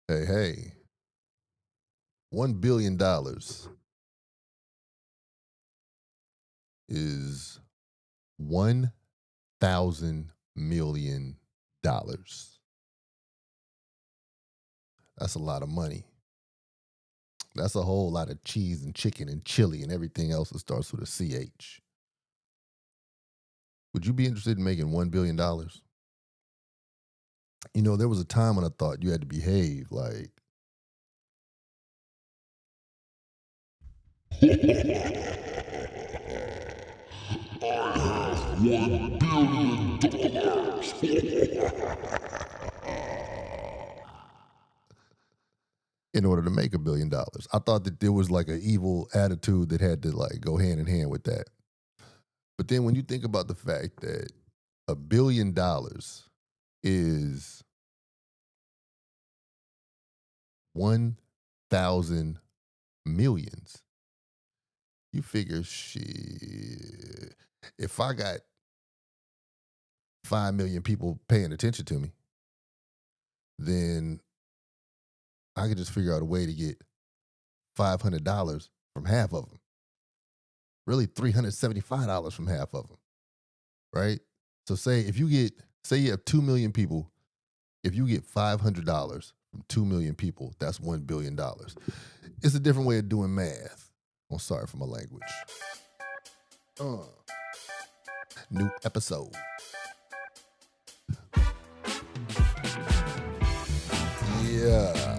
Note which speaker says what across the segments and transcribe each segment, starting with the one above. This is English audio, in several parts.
Speaker 1: Hey, hey, $1 billion is 1,000 million dollars. That's a lot of money. That's a whole lot of cheese and chicken and chili and everything else that starts with a CH. Would you be interested in making $1 billion? There was a time when I thought you had to behave like, in order to make $1 billion. I thought that there was like an evil attitude that had to like go hand in hand with that. But then when you think about the fact that $1 billion is 1,000 millions, you figure shit. If I got 5 million people paying attention to me, then I could just figure out a way to get $500 from half of them. Really, $375 from half of them, right? So say you have 2 million people. If you get $500 from 2 million people, that's $1 billion. It's a different way of doing math. I'm sorry for my language. Uh, New episode. Yeah.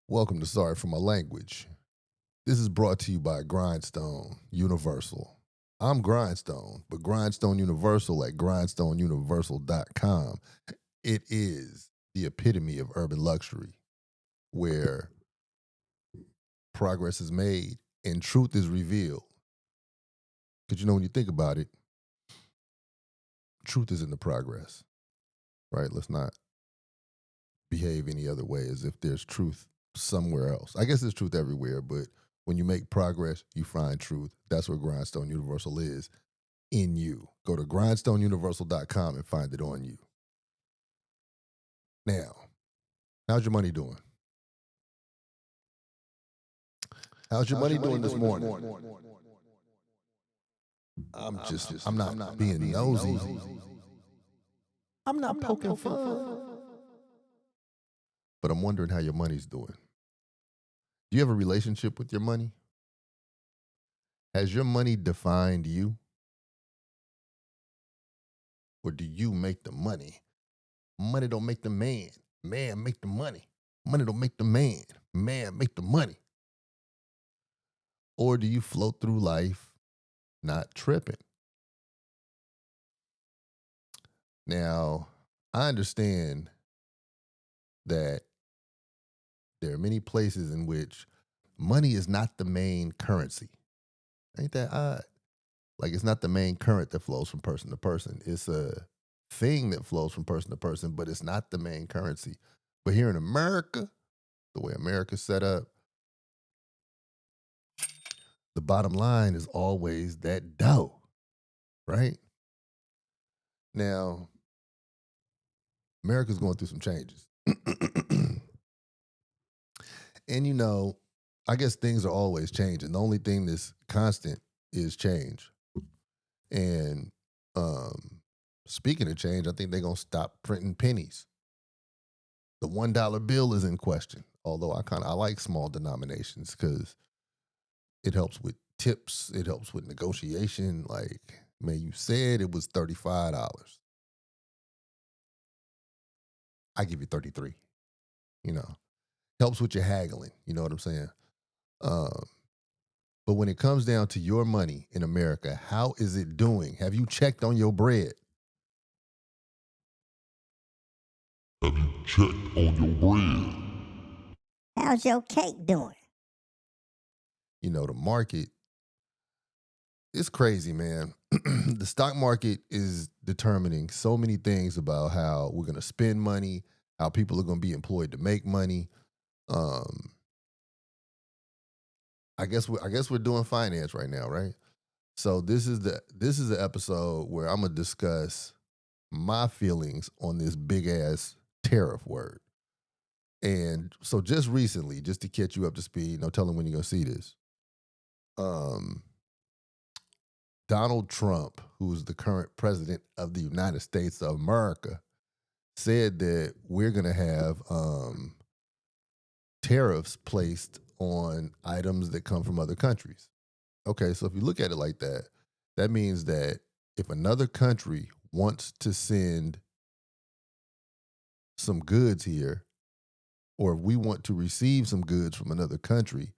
Speaker 1: Welcome to Sorry for My Language. This is brought to you by Grindstone Universal. I'm Grindstone, but Grindstone Universal at grindstoneuniversal.com. It is the epitome of urban luxury where progress is made and truth is revealed. Because when you think about it, truth is in the progress, right? Let's not behave any other way as if there's truth somewhere else. I guess there's truth everywhere, but when you make progress, you find truth. That's where Grindstone Universal is in you. Go to grindstoneuniversal.com and find it on you. Now, how's your money doing? How's your money doing this morning? I'm not being nosy. I'm not poking fun. But I'm wondering how your money's doing. Do you have a relationship with your money? Has your money defined you? Or do you make the money? Money don't make the man. Man make the money. Money don't make the man. Man make the money. Or do you float through life not tripping? Now, I understand that there are many places in which money is not the main currency. Ain't that odd? Like, it's not the main current that flows from person to person. It's a thing that flows from person to person, but it's not the main currency. But here in America, the way America's set up, the bottom line is always that dough, right? Now, America's going through some changes. And I guess things are always changing. The only thing that's constant is change. And speaking of change, I think they're going to stop printing pennies. The $1 bill is in question. Although I like small denominations because it helps with tips. It helps with negotiation. Like, man, you said it was $35. I give you 33. Helps with your haggling. You know what I'm saying? Um, but when it comes down to your money in America, how is it doing? Have you checked on your bread?
Speaker 2: Have you checked on your bread?
Speaker 3: How's your cake doing?
Speaker 1: The market, it's crazy, man. The stock market is determining so many things about how we're going to spend money, how people are going to be employed to make money. I guess we're doing finance right now, right? So this is the episode where I'm gonna discuss my feelings on this big ass tariff word. And so just recently, just to catch you up to speed, no telling when you're gonna see this. Um, Donald Trump, who's the current president of the United States of America, said that we're gonna have tariffs placed on items that come from other countries. Okay, so if you look at it like that, that means that if another country wants to send some goods here, or if we want to receive some goods from another country,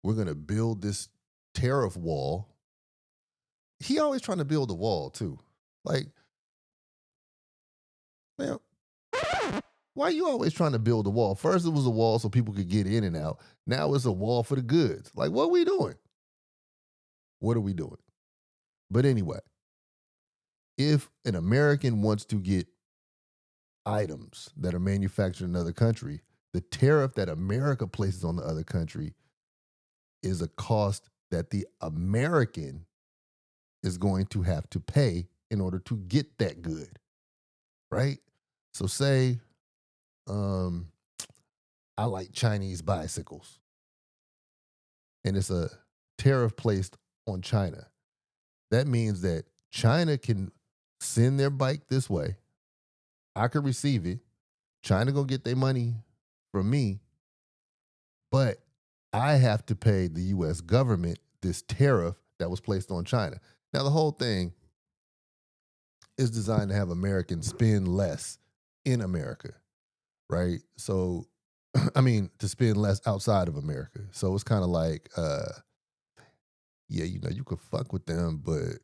Speaker 1: we're going to build this tariff wall. He always trying to build a wall too. Like, man, why are you always trying to build a wall? First it was a wall so people could get in and out. Now it's a wall for the goods. Like, what are we doing? What are we doing? But anyway, if an American wants to get items that are manufactured in another country, the tariff that America places on the other country is a cost that the American is going to have to pay in order to get that good, right? So say I like Chinese bicycles and it's a tariff placed on China. That means that China can send their bike this way. I could receive it. China gonna get their money from me, but I have to pay the US government this tariff that was placed on China. Now, the whole thing is designed to have Americans spend less in America, right? So, I mean, to spend less outside of America. So it's kind of like, yeah, you could fuck with them, but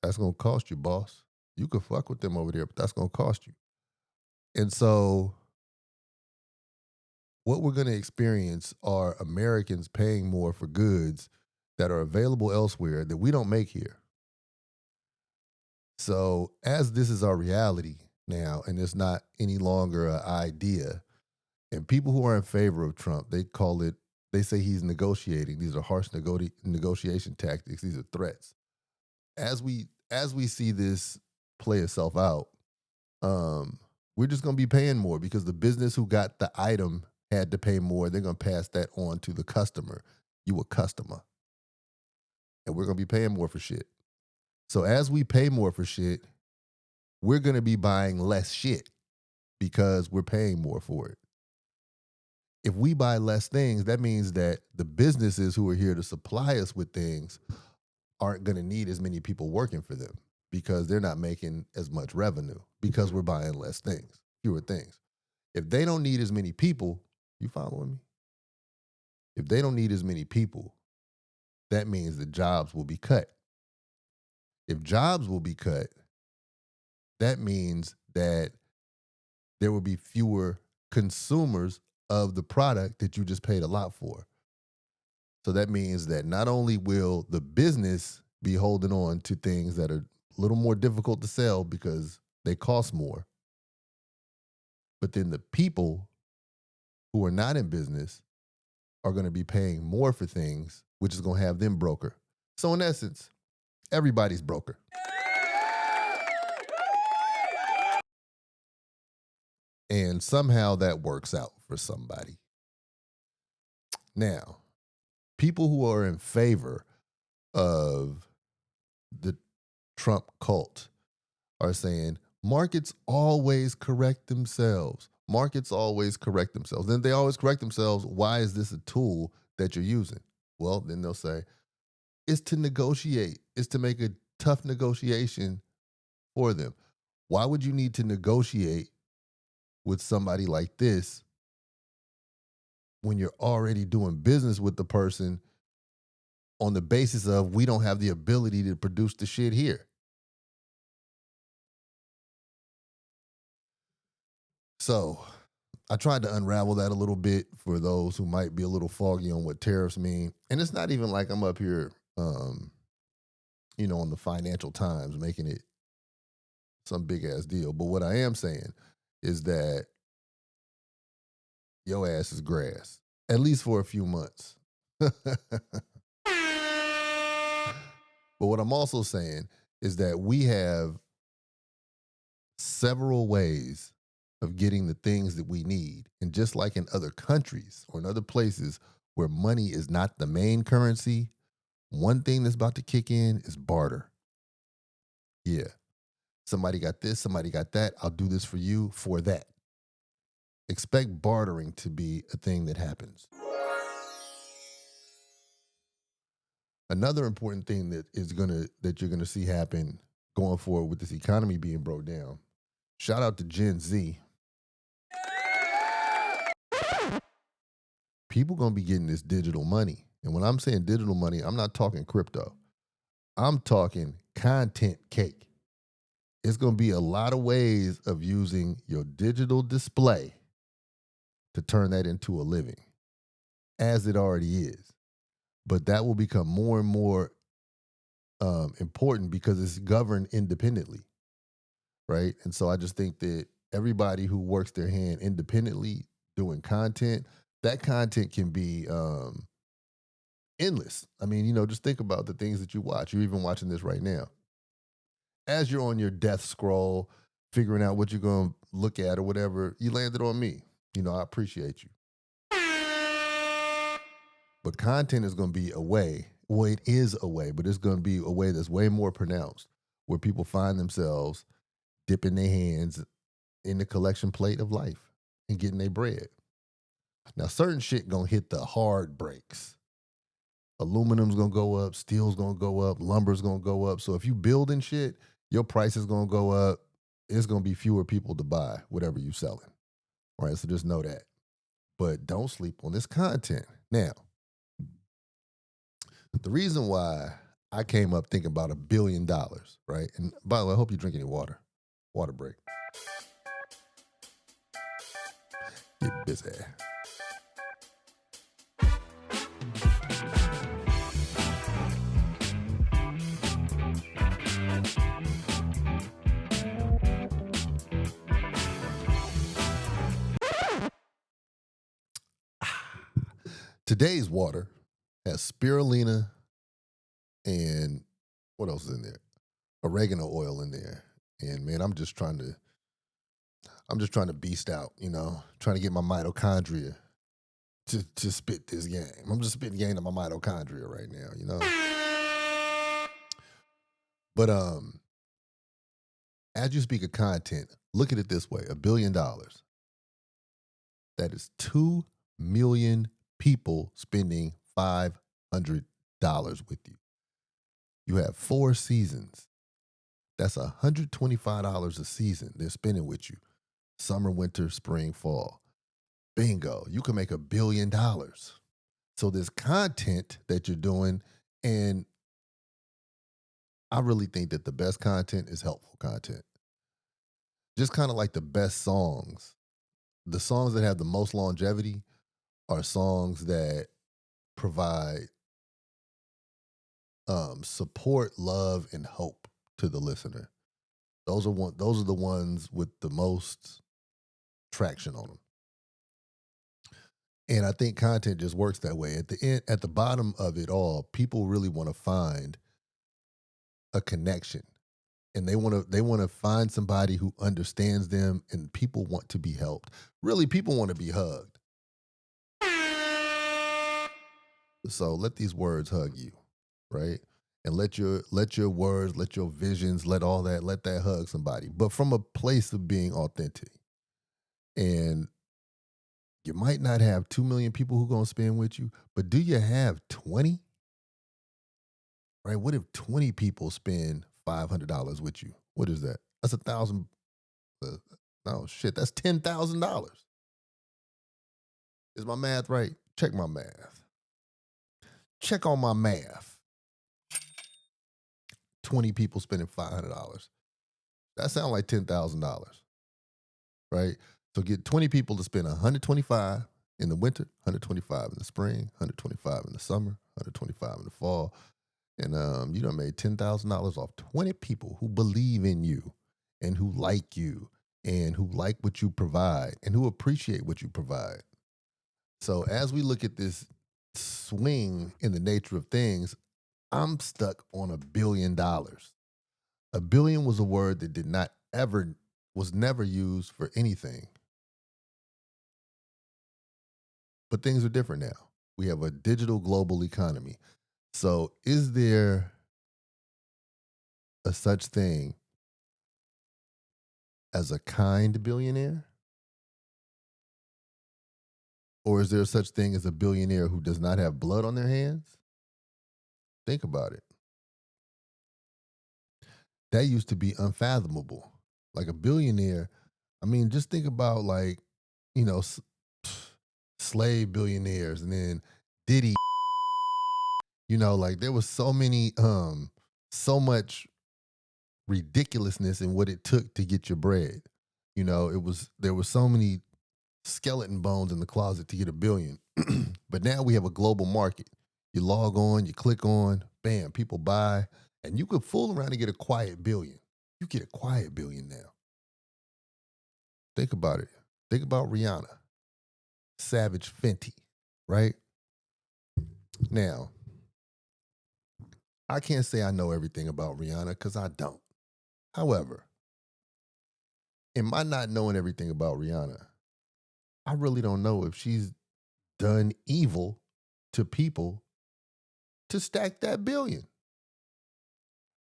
Speaker 1: that's going to cost you, boss. You could fuck with them over there, but that's going to cost you. And so what we're going to experience are Americans paying more for goods that are available elsewhere that we don't make here. So as this is our reality now, and it's not any longer an idea, and people who are in favor of Trump, they say he's negotiating. These are harsh negotiation tactics. These are threats. As we see this play itself out, we're just going to be paying more because the business who got the item had to pay more. They're going to pass that on to the customer. You a customer. And we're going to be paying more for shit. So as we pay more for shit, we're going to be buying less shit because we're paying more for it. If we buy less things, that means that the businesses who are here to supply us with things aren't going to need as many people working for them because they're not making as much revenue because we're buying less things, fewer things. If they don't need as many people, you following me? If they don't need as many people, that means the jobs will be cut. If jobs will be cut, that means that there will be fewer consumers of the product that you just paid a lot for. So that means that not only will the business be holding on to things that are a little more difficult to sell because they cost more, but then the people who are not in business are going to be paying more for things, which is going to have them broker. So in essence, everybody's broker. And somehow that works out for somebody. Now, people who are in favor of the Trump cult are saying markets always correct themselves. Markets always correct themselves. Then they always correct themselves. Why is this a tool that you're using? Well, then they'll say, it's to negotiate. It's to make a tough negotiation for them. Why would you need to negotiate with somebody like this when you're already doing business with the person on the basis of we don't have the ability to produce the shit here? So I tried to unravel that a little bit for those who might be a little foggy on what tariffs mean. And it's not even like I'm up here, on the Financial Times making it some big ass deal. But what I am saying is that your ass is grass, at least for a few months. But what I'm also saying is that we have several ways of getting the things that we need. And just like in other countries or in other places where money is not the main currency, one thing that's about to kick in is barter. Yeah. Somebody got this, somebody got that. I'll do this for you for that. Expect bartering to be a thing that happens. Another important thing that you're gonna see happen going forward with this economy being broke down. Shout out to Gen Z. People gonna be getting this digital money. And when I'm saying digital money, I'm not talking crypto. I'm talking content cake. It's gonna be a lot of ways of using your digital display to turn that into a living, as it already is. But that will become more and more important because it's governed independently, right? And so I just think that everybody who works their hand independently doing content, that content can be endless. I mean, just think about the things that you watch. You're even watching this right now. As you're on your death scroll, figuring out what you're going to look at or whatever, you landed on me. I appreciate you. But content is going to be a way. Well, it is a way, but it's going to be a way that's way more pronounced where people find themselves dipping their hands in the collection plate of life and getting their bread. Now, certain shit going to hit the hard breaks. Aluminum's going to go up, steel's going to go up, lumber's going to go up. So if you building shit, your price is going to go up. It's going to be fewer people to buy whatever you selling. All right, so just know that. But don't sleep on this content. Now, the reason why I came up thinking about $1 billion, right? And by the way, I hope you drink any water. Water break. Get busy. Today's water has spirulina and what else is in there? Oregano oil in there. And man, I'm just trying to beast out, trying to get my mitochondria to spit this game. I'm just spitting game to my mitochondria right now, But as you speak of content, look at it this way: $1 billion. That is 2 million people spending $500 with you. You have 4 seasons. That's $125 a season they're spending with you. Summer, winter, spring, fall. Bingo. You can make $1 billion. So there's content that you're doing, and I really think that the best content is helpful content. Just kind of like the best songs. The songs that have the most longevity are songs that provide support, love, and hope to the listener. Those are the ones with the most traction on them. And I think content just works that way. At the bottom of it all, people really want to find a connection. And they want to find somebody who understands them, and people want to be helped. Really, people want to be hugged. So let these words hug you, right? And let your words, let your visions, let that hug somebody. But from a place of being authentic. And you might not have 2 million people who going to spend with you, but do you have 20? Right? What if 20 people spend $500 with you? What is that? That's 1,000. Oh shit, that's $10,000. Is my math right? Check my math. Check on my math. 20 people spending $500. That sounds like $10,000, right? So get 20 people to spend 125 in the winter, 125 in the spring, 125 in the summer, 125 in the fall, and you done made $10,000 off 20 people who believe in you and who like you and who like what you provide and who appreciate what you provide. So as we look at this swing in the nature of things, I'm stuck on $1 billion. A billion was a word that did not ever was never used for anything. But things are different now. We have a digital global economy. So is there a such thing as a kind billionaire? Or is there such thing as a billionaire who does not have blood on their hands? Think about it. That used to be unfathomable. Like a billionaire, I mean, just think about like, you know, slave billionaires and then Diddy, like there was so much ridiculousness in what it took to get your bread. There were so many skeleton bones in the closet to get $1 billion. But now we have a global market. You log on, you click on, bam, people buy, and you could fool around and get a quiet billion. You get a quiet billion now. Think about it. Think about Rihanna, Savage Fenty, right? Now, I can't say I know everything about Rihanna because I don't. However, in my not knowing everything about Rihanna, I really don't know if she's done evil to people to stack that billion.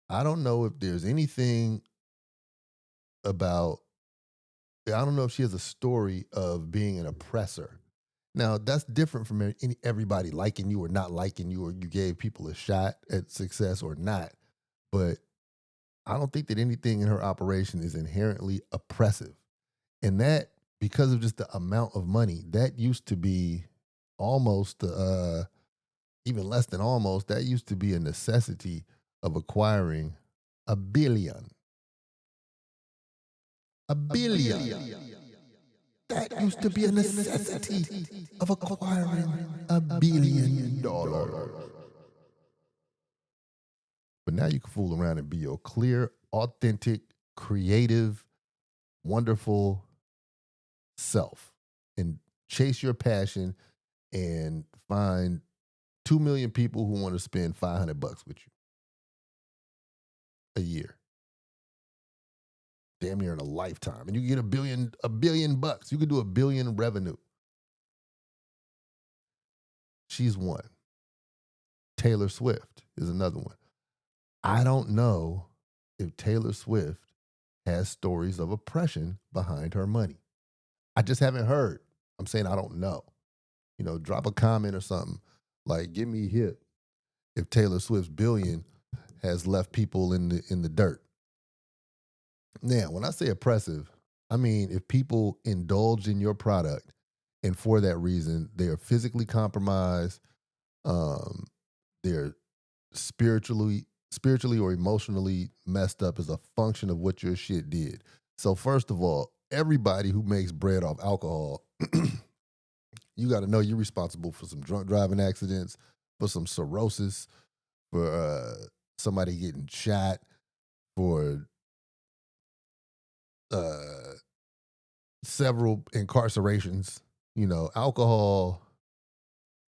Speaker 1: I don't know if there's anything about, I don't know if she has a story of being an oppressor. Now, that's different from everybody liking you or not liking you, or you gave people a shot at success or not. But I don't think that anything in her operation is inherently oppressive. And that, because of just the amount of money, that used to be almost, even less than almost, that used to be a necessity of acquiring $1 billion. $1 billion. That used to be a necessity of acquiring $1 billion. But now you can fool around and be your clear, authentic, creative, wonderful self and chase your passion and find 2 million people who want to spend $500 with you a year. Damn near in a lifetime. And you get $1 billion. You could do $1 billion revenue. She's one. Taylor Swift is another one. I don't know if Taylor Swift has stories of oppression behind her money. I just haven't heard. I'm saying I don't know. Drop a comment or something. Like, give me hip if Taylor Swift's billion has left people in the dirt. Now, when I say oppressive, I mean if people indulge in your product and for that reason they are physically compromised, they're spiritually or emotionally messed up as a function of what your shit did. So first of all, everybody who makes bread off alcohol, you got to know you're responsible for some drunk driving accidents, for some cirrhosis, for somebody getting shot, for several incarcerations. Alcohol,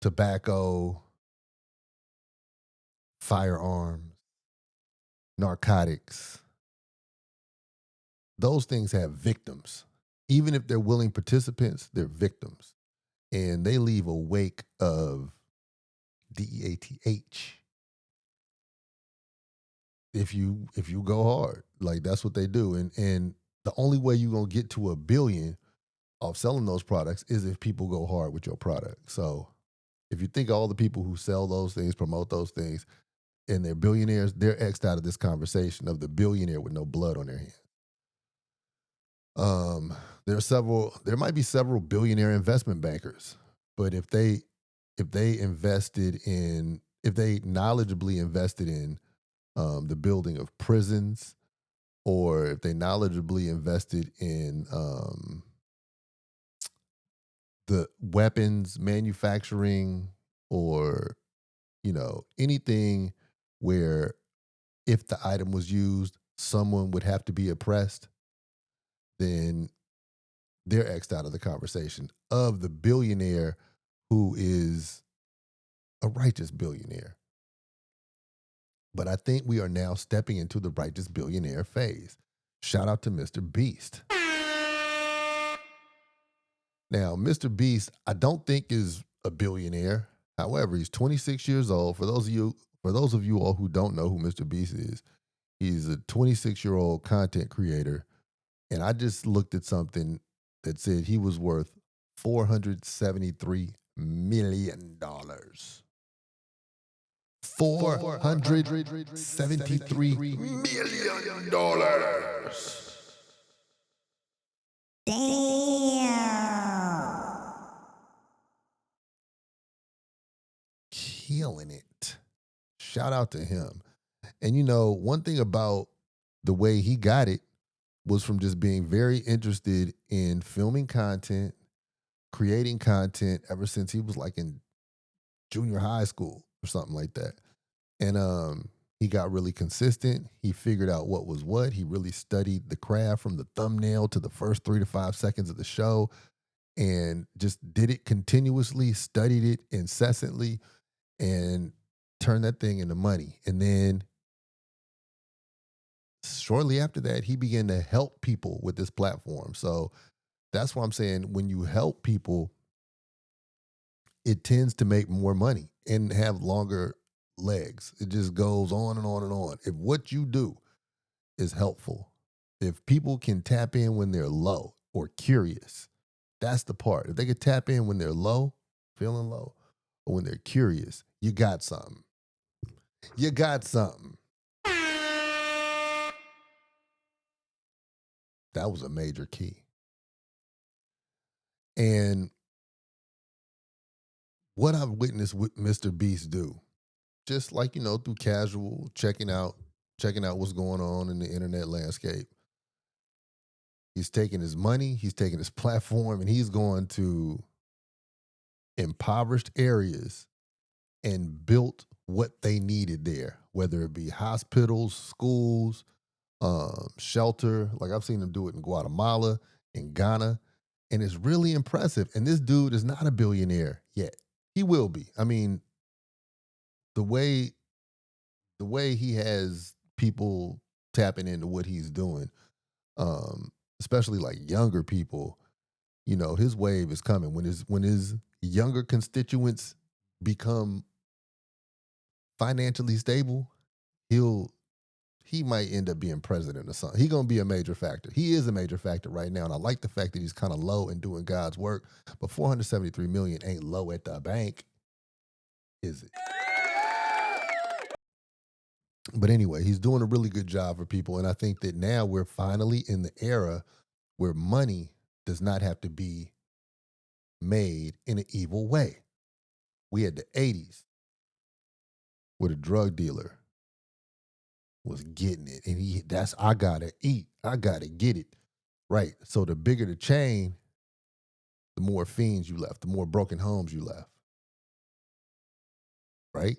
Speaker 1: tobacco, firearms, narcotics. Those things have victims. Even if they're willing participants, they're victims. And they leave a wake of DEATH. If you go hard. Like that's what they do. And the only way you're gonna get to $1 billion off selling those products is if people go hard with your product. So if you think all the people who sell those things, promote those things, and they're billionaires, they're X'd out of this conversation of the billionaire with no blood on their hands. There might be several billionaire investment bankers, but if they knowledgeably invested in the building of prisons, or if they knowledgeably invested in the weapons manufacturing, or anything where if the item was used, someone would have to be oppressed, then they're X'd out of the conversation of the billionaire who is a righteous billionaire. But I think we are now stepping into the righteous billionaire phase. Shout out to Mr. Beast. Now, Mr. Beast, I don't think is a billionaire. However, he's 26 years old. For those of you all who don't know who Mr. Beast is, he's a 26-year-old content creator. And I just looked at something that said he was worth $473 million. $473 million.
Speaker 3: Damn.
Speaker 1: Killing it. Shout out to him. And one thing about the way he got it was from just being very interested in filming content, creating content ever since he was like in junior high school or something like that. And he got really consistent. He figured out what was what. He really studied the craft from the thumbnail to the first 3 to 5 seconds of the show and just did it continuously, studied it incessantly, and turned that thing into money. And then shortly after that, he began to help people with this platform. So that's why I'm saying when you help people, it tends to make more money and have longer legs. It just goes on and on and on. If what you do is helpful, if people can tap in when they're low or curious, that's the part. If they can tap in when they're low, feeling low, or when they're curious, you got something. You got something. That was a major key. And what I've witnessed with Mr. Beast do, just like, through casual checking out what's going on in the internet landscape. He's taking his money, he's taking his platform, and he's going to impoverished areas and built what they needed there, whether it be hospitals, schools, shelter. Like I've seen him do it in Guatemala, in Ghana, and it's really impressive. And this dude is not a billionaire yet. He will be. I mean, the way he has people tapping into what he's doing, especially like younger people, his wave is coming. When his younger constituents become financially stable, he might end up being president or something. He's gonna be a major factor. He is a major factor right now, and I like the fact that he's kind of low and doing God's work. But 473 million ain't low at the bank, is it? But anyway, he's doing a really good job for people, and I think that now we're finally in the era where money does not have to be made in an evil way. We had the 80s where the drug dealer was getting it, and I gotta eat, I gotta get it. Right. So the bigger the chain, the more fiends you left, the more broken homes you left. Right?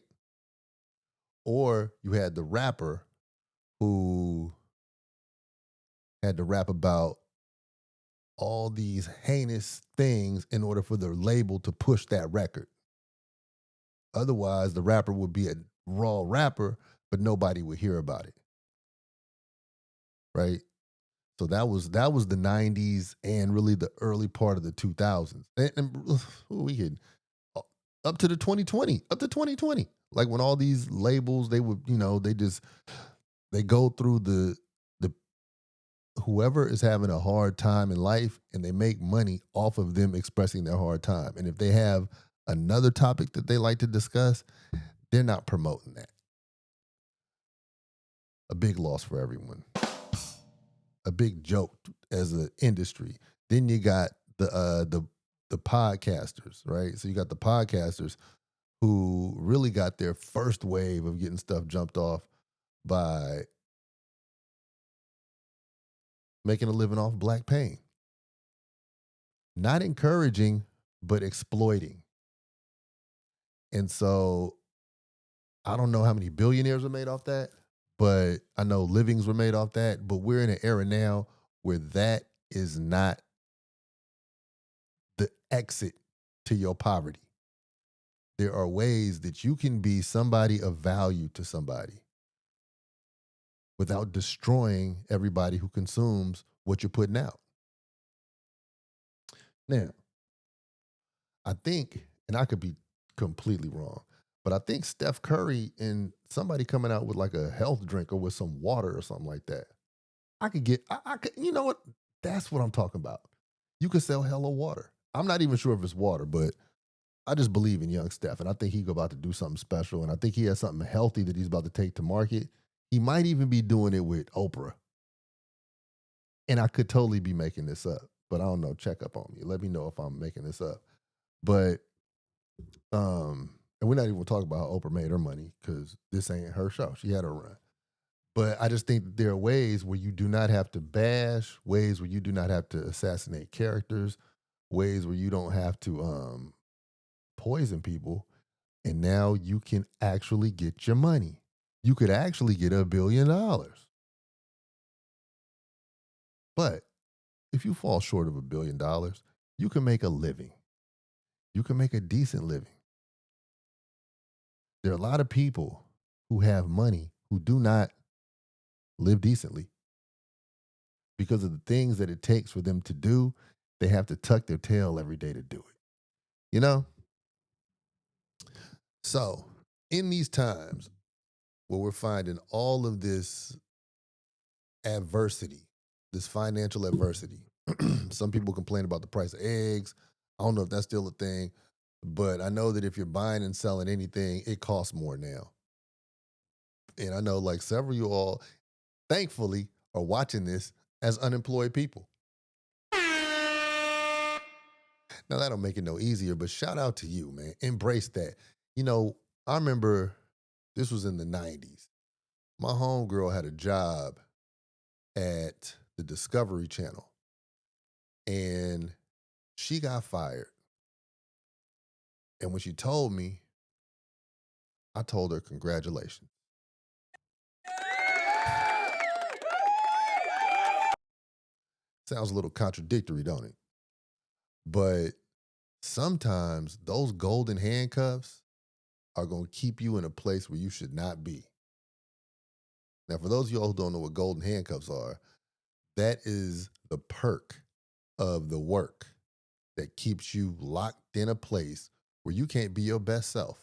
Speaker 1: Or you had the rapper who had to rap about all these heinous things in order for the label to push that record. Otherwise, the rapper would be a raw rapper, but nobody would hear about it. Right? So that was the 90s and really the early part of the 2000s. And we could up to 2020. Like when all these labels, they would, they go through the whoever is having a hard time in life, and they make money off of them expressing their hard time. And if they have another topic that they like to discuss, they're not promoting that. A big loss for everyone. A big joke as an industry. Then you got the podcasters, right? So you got the podcasters who really got their first wave of getting stuff jumped off by making a living off black pain. Not encouraging, but exploiting. And so I don't know how many billionaires were made off that, but I know livings were made off that. But we're in an era now where that is not the exit to your poverty. There are ways that you can be somebody of value to somebody without destroying everybody who consumes what you're putting out. Now, I think, and I could be completely wrong, but I think Steph Curry and somebody coming out with like a health drink or with some water or something like that. I could get, I could, you know what? That's what I'm talking about. You could sell hella water. I'm not even sure if it's water, but I just believe in young Steph, and I think he's about to do something special, and I think he has something healthy that he's about to take to market. He might even be doing it with Oprah, and I could totally be making this up, but I don't know. Check up on me. Let me know if I'm making this up. But and we're not even talking about how Oprah made her money because this ain't her show. She had her run. But I just think that there are ways where you do not have to bash, ways where you do not have to assassinate characters, ways where you don't have to poison people, and now you can actually get your money. You could actually get $1 billion. But if you fall short of $1 billion, you can make a living. You can make a decent living. There are a lot of people who have money who do not live decently because of the things that it takes for them to do. They have to tuck their tail every day to do it. You know? So, in these times where we're finding all of this adversity, this financial adversity, some people complain about the price of eggs. I don't know if that's still a thing, but I know that if you're buying and selling anything, it costs more now. And I know like several of you all, thankfully, are watching this as unemployed people. Now, that don't make it no easier, but shout out to you, man. Embrace that. You know, I remember this was in the 90s. My homegirl had a job at the Discovery Channel, and she got fired. And when she told me, I told her, congratulations. Sounds a little contradictory, don't it? But sometimes those golden handcuffs are going to keep you in a place where you should not be. Now, for those of y'all who don't know what golden handcuffs are, that is the perk of the work that keeps you locked in a place where you can't be your best self.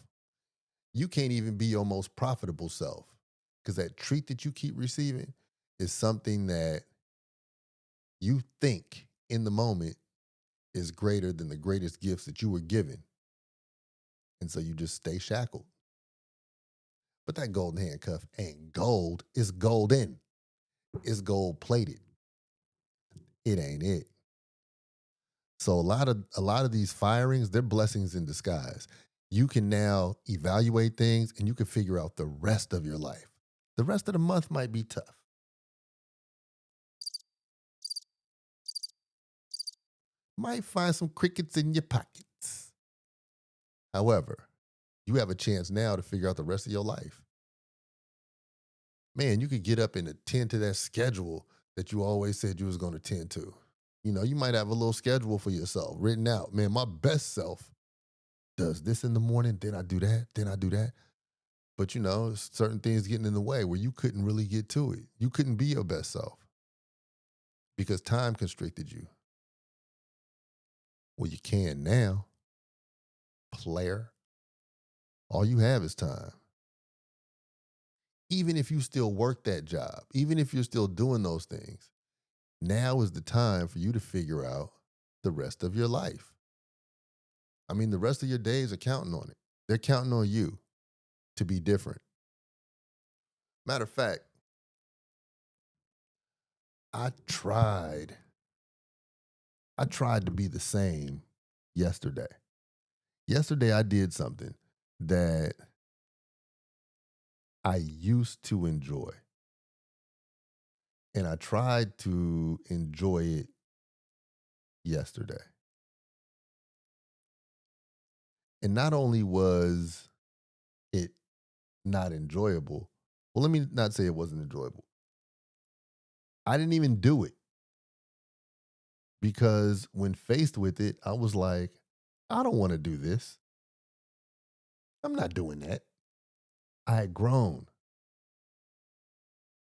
Speaker 1: You can't even be your most profitable self because that treat that you keep receiving is something that you think in the moment is greater than the greatest gifts that you were given. And so you just stay shackled. But that golden handcuff ain't gold, it's golden. It's gold plated. It ain't it. So a lot of these firings, they're blessings in disguise. You can now evaluate things and you can figure out the rest of your life. The rest of the month might be tough. Might find some crickets in your pockets. However, you have a chance now to figure out the rest of your life. Man, you could get up and attend to that schedule that you always said you was going to tend to. You know, you might have a little schedule for yourself written out. Man, my best self does this in the morning, then I do that, then I do that. But you know, certain things getting in the way where you couldn't really get to it. You couldn't be your best self because time constricted you. Well, you can now, player. All you have is time. Even if you still work that job, even if you're still doing those things, now is the time for you to figure out the rest of your life. I mean, the rest of your days are counting on it. They're counting on you to be different. Matter of fact, I tried. I tried to be the same yesterday. Yesterday, I did something that I used to enjoy. And I tried to enjoy it yesterday. And not only was it not enjoyable, well, let me not say it wasn't enjoyable. I didn't even do it because when faced with it, I was like, I don't want to do this. I'm not doing that. I had grown.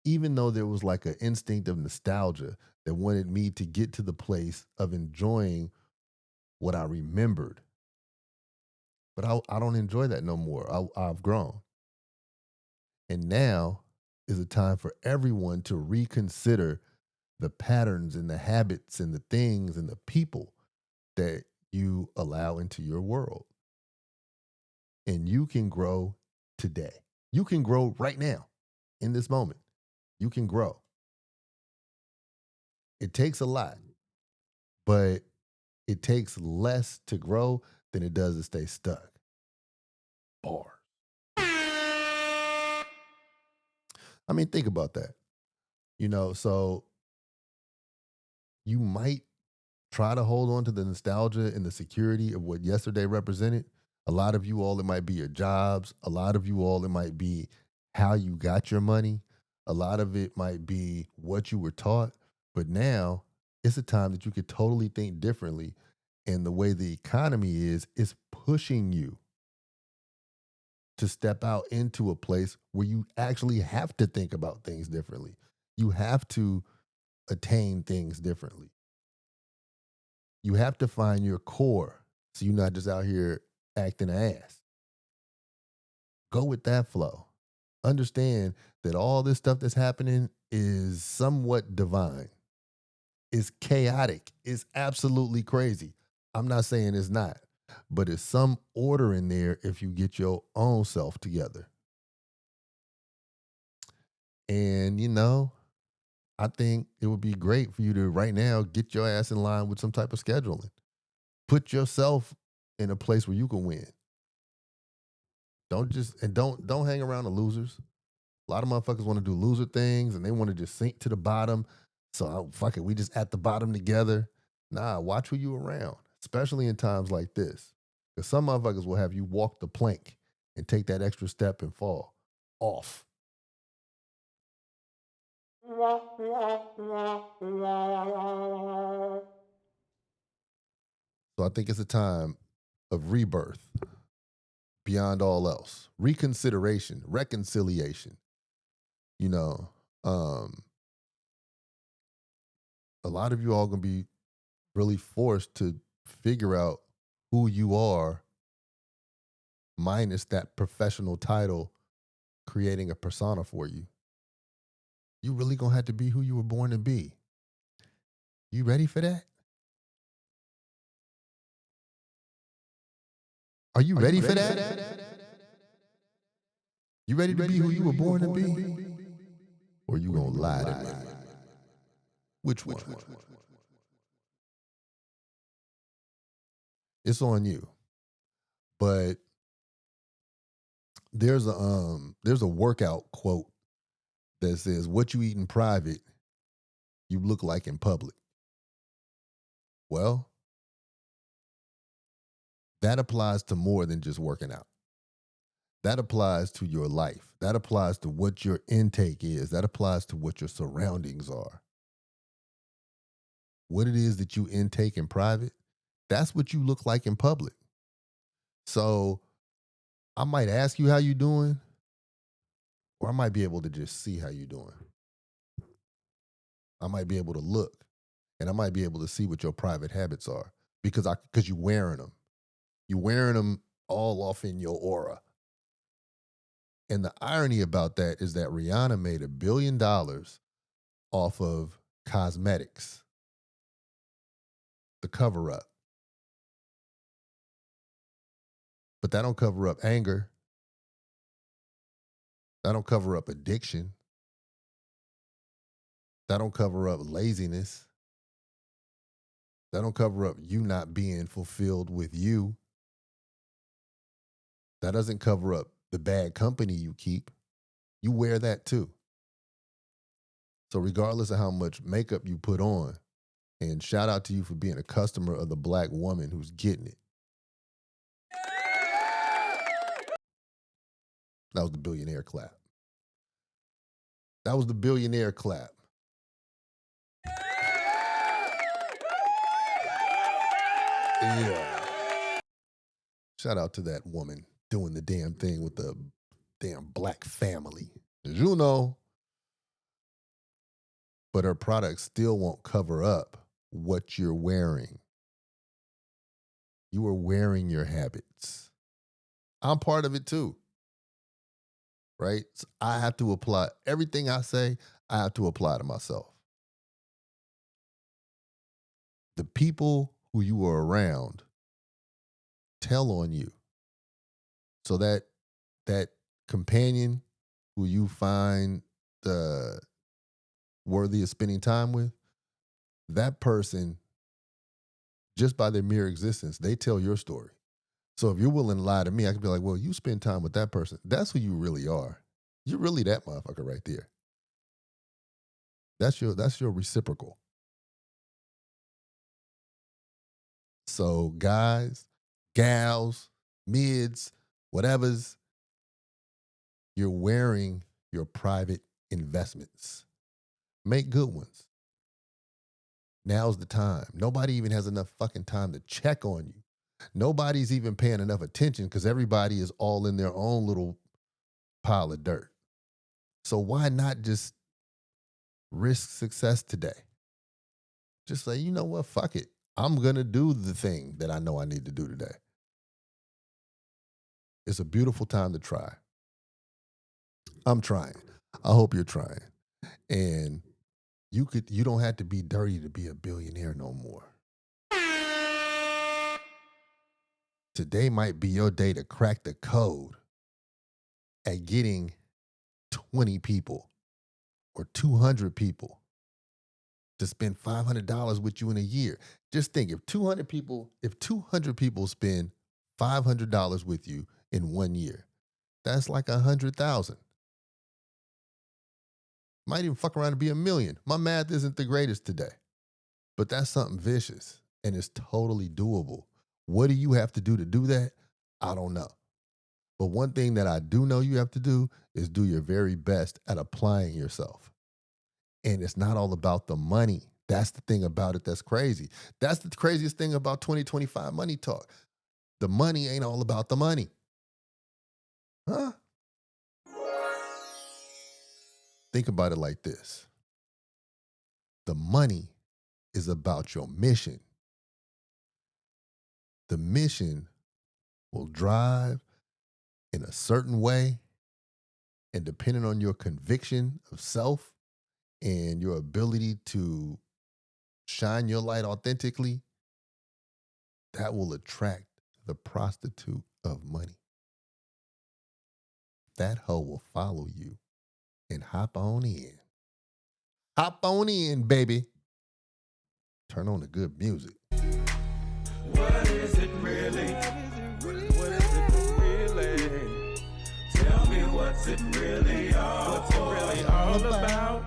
Speaker 1: Even though there was like an instinct of nostalgia that wanted me to get to the place of enjoying what I remembered. But I don't enjoy that no more. I've grown. And now is a time for everyone to reconsider the patterns and the habits and the things and the people that you allow into your world. And you can grow today. You can grow right now in this moment. You can grow. It takes a lot, but it takes less to grow than it does to stay stuck. Bars. I mean, think about that. So you might try to hold on to the nostalgia and the security of what yesterday represented. A lot of you all, it might be your jobs. A lot of you all, it might be how you got your money. A lot of it might be what you were taught. But now it's a time that you could totally think differently. And the way the economy is pushing you to step out into a place where you actually have to think about things differently. You have to attain things differently. You have to find your core so you're not just out here acting ass. Go with that flow. Understand that all this stuff that's happening is somewhat divine. It's chaotic. It's absolutely crazy. I'm not saying it's not, but it's some order in there if you get your own self together. And, I think it would be great for you to right now get your ass in line with some type of scheduling. Put yourself in a place where you can win. Don't hang around the losers. A lot of motherfuckers want to do loser things and they want to just sink to the bottom. So fuck it, we just at the bottom together. Nah, watch who you around, especially in times like this. Because some motherfuckers will have you walk the plank and take that extra step and fall off. So I think it's a time of rebirth beyond all else. Reconsideration, reconciliation. You know, um, a lot of you all gonna be really forced to figure out who you are minus that professional title creating a persona for you. You really gonna have to be who you were born to be. You ready for that? Are you ready for that? You ready to be who you were born to be? Or you gonna lie to me? Which one? It's on you. But there's a workout quote that says, "What you eat in private, you look like in public." Well, that applies to more than just working out. That applies to your life. That applies to what your intake is. That applies to what your surroundings are. What it is that you intake in private, that's what you look like in public. So I might ask you how you doing, or I might be able to just see how you doing. I might be able to look, and I might be able to see what your private habits are because you're wearing them. You're wearing them all off in your aura. And the irony about that is that Rihanna made $1 billion off of cosmetics, the cover up. But that don't cover up anger. That don't cover up addiction. That don't cover up laziness. That don't cover up you not being fulfilled with you. That doesn't cover up the bad company you keep. You wear that too. So regardless of how much makeup you put on, and shout out to you for being a customer of the black woman who's getting it. That was the billionaire clap. That was the billionaire clap. Yeah. Shout out to that woman. doing the damn thing with the damn black family. You know. But her products still won't cover up what you're wearing. You are wearing your habits. I'm part of it too, right? So I have to apply everything I say, I have to apply to myself. The people who you are around tell on you. So that companion who you find worthy of spending time with, that person, just by their mere existence, they tell your story. So if you're willing to lie to me, I can be like, well, you spend time with that person. That's who you really are. You're really that motherfucker right there. That's your reciprocal. So guys, gals, mids, whatever's, you're wearing your private investments. Make good ones. Now's the time. Nobody even has enough fucking time to check on you. Nobody's even paying enough attention because everybody is all in their own little pile of dirt. So why not just risk success today? Just say, you know what, fuck it. I'm going to do the thing that I know I need to do today. It's a beautiful time to try. I'm trying. I hope you're trying. And you don't have to be dirty to be a billionaire no more. Today might be your day to crack the code at getting 20 people or 200 people to spend $500 with you in a year. Just think, if 200 people spend $500 with you in 1 year, that's like 100,000. Might even fuck around and be 1 million. My math isn't the greatest today, but that's something vicious and it's totally doable. What do you have to do that? I don't know. But one thing that I do know you have to do is do your very best at applying yourself. And it's not all about the money. That's the thing about it that's crazy. That's the craziest thing about 2025 money talk. The money ain't all about the money. Huh? Think about it like this. The money is about your mission. The mission will drive in a certain way, and depending on your conviction of self and your ability to shine your light authentically, that will attract the prostitute of money. That hoe will follow you and hop on in. Hop on in, baby. Turn on the good music.
Speaker 4: What is it really? What is it really? Tell me what's it really all about?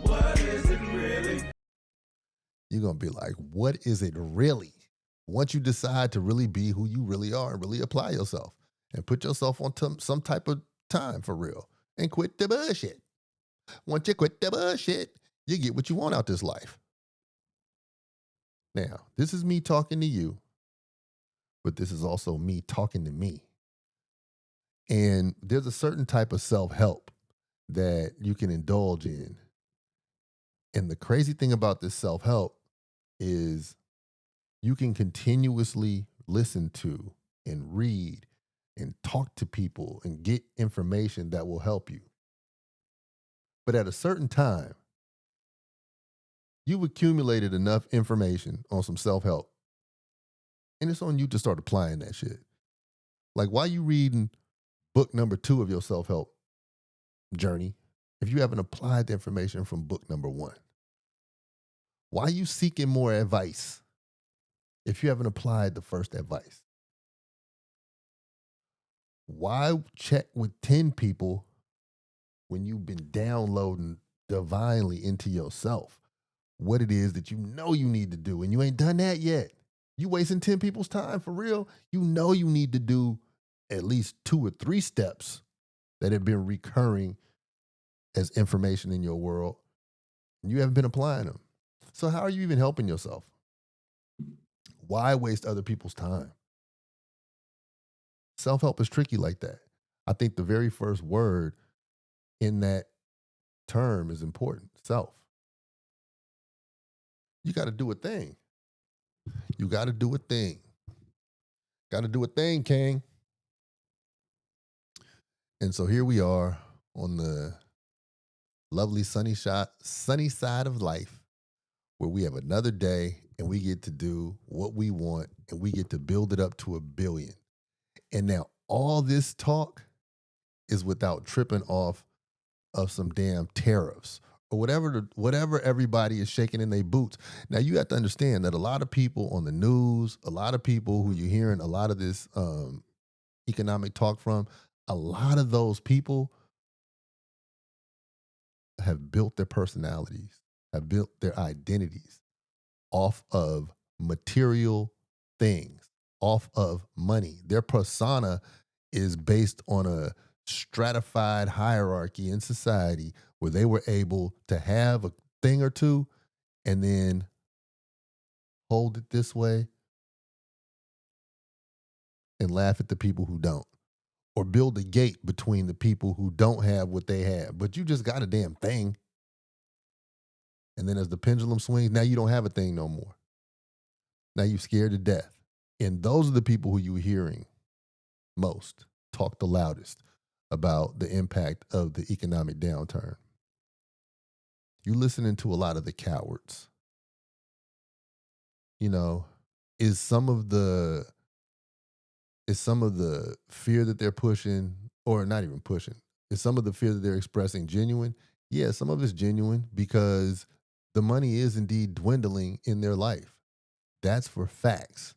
Speaker 4: What is it really?
Speaker 1: You're going to be like, what is it really? Once you decide to really be who you really are and really apply yourself and put yourself on some type of time for real and quit the bullshit. Once you quit the bullshit, you get what you want out this life. Now, this is me talking to you, but this is also me talking to me. And there's a certain type of self-help that you can indulge in. And the crazy thing about this self-help is you can continuously listen to and read and talk to people and get information that will help you. But at a certain time, you've accumulated enough information on some self-help, and it's on you to start applying that shit. Like, why you reading book number 2 of your self-help journey if you haven't applied the information from book number 1? Why are you seeking more advice if you haven't applied the first advice? Why check with 10 people when you've been downloading divinely into yourself what it is that you know you need to do and you ain't done that yet? You wasting 10 people's time for real? You know you need to do at least 2 or 3 steps that have been recurring as information in your world. You haven't been applying them. So how are you even helping yourself? Why waste other people's time? Self-help is tricky like that. I think the very first word in that term is important. Self. You got to do a thing. You got to do a thing. Got to do a thing, King. And so here we are on the lovely sunny side of life, where we have another day and we get to do what we want and we get to build it up to 1 billion. And now all this talk is without tripping off of some damn tariffs or whatever everybody is shaking in their boots. Now you have to understand that a lot of people on the news, a lot of people who you're hearing a lot of this economic talk from, a lot of those people have built their personalities, have built their identities off of material things, off of money. Their persona is based on a stratified hierarchy in society where they were able to have a thing or two and then hold it this way and laugh at the people who don't, or build a gate between the people who don't have what they have. But you just got a damn thing. And then as the pendulum swings, now you don't have a thing no more. Now you're scared to death. And those are the people who you're hearing most talk the loudest about the impact of the economic downturn. You're listening to a lot of the cowards. You know, is some of the fear that they're pushing, or not even pushing, is some of the fear that they're expressing genuine? Yeah, some of it's genuine because the money is indeed dwindling in their life. That's for facts.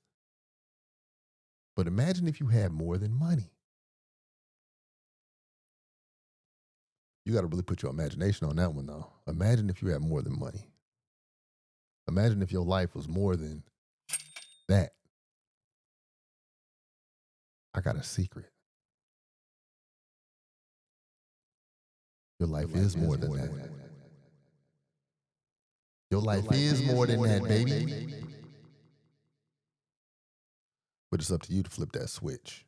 Speaker 1: But imagine if you had more than money. You got to really put your imagination on that one, though. Imagine if you had more than money. Imagine if your life was more than that. I got a secret. Your life is more than that. Your life is more than that, baby. But it's up to you to flip that switch.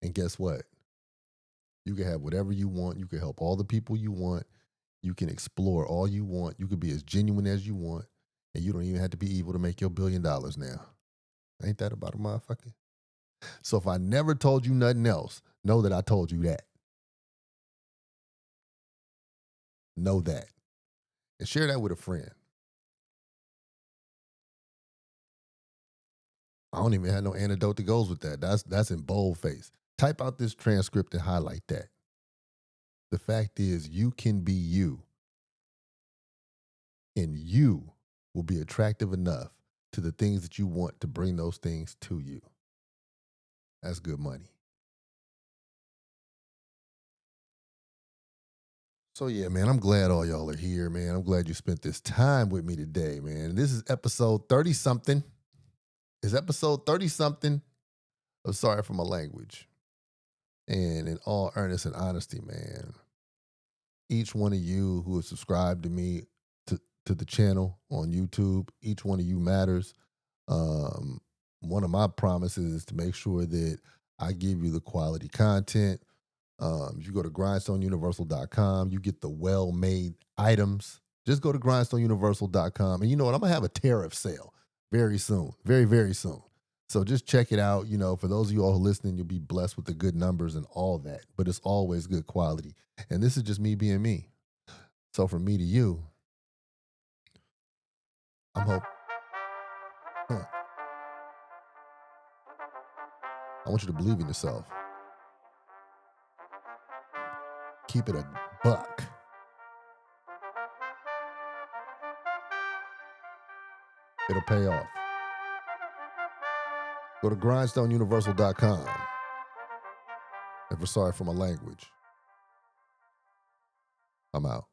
Speaker 1: And guess what? You can have whatever you want. You can help all the people you want. You can explore all you want. You can be as genuine as you want. And you don't even have to be evil to make your $1 billion now. Ain't that about a motherfucker? So if I never told you nothing else, know that I told you that. Know that. And share that with a friend. I don't even have no antidote that goes with that. That's in boldface. Type out this transcript and highlight that. The fact is, you can be you. And you will be attractive enough to the things that you want to bring those things to you. That's good money. So yeah, man, I'm glad all y'all are here, man. I'm glad you spent this time with me today, man. This is episode 30-something. It's episode 30-something of Sorry for My Language. And in all earnest and honesty, man, each one of you who has subscribed to me, to the channel on YouTube, each one of you matters. One of my promises is to make sure that I give you the quality content. If you go to grindstoneuniversal.com, you get the well-made items. Just go to grindstoneuniversal.com. And you know what? I'm going to have a tariff sale very soon. Very, very soon. So just check it out. You know, for those of you all who are listening, you'll be blessed with the good numbers and all that. But it's always good quality. And this is just me being me. So from me to you, I'm hoping. I want you to believe in yourself. Keep it a buck. It'll pay off. Go to grindstoneuniversal.com. And for Sorry for My Language, I'm out.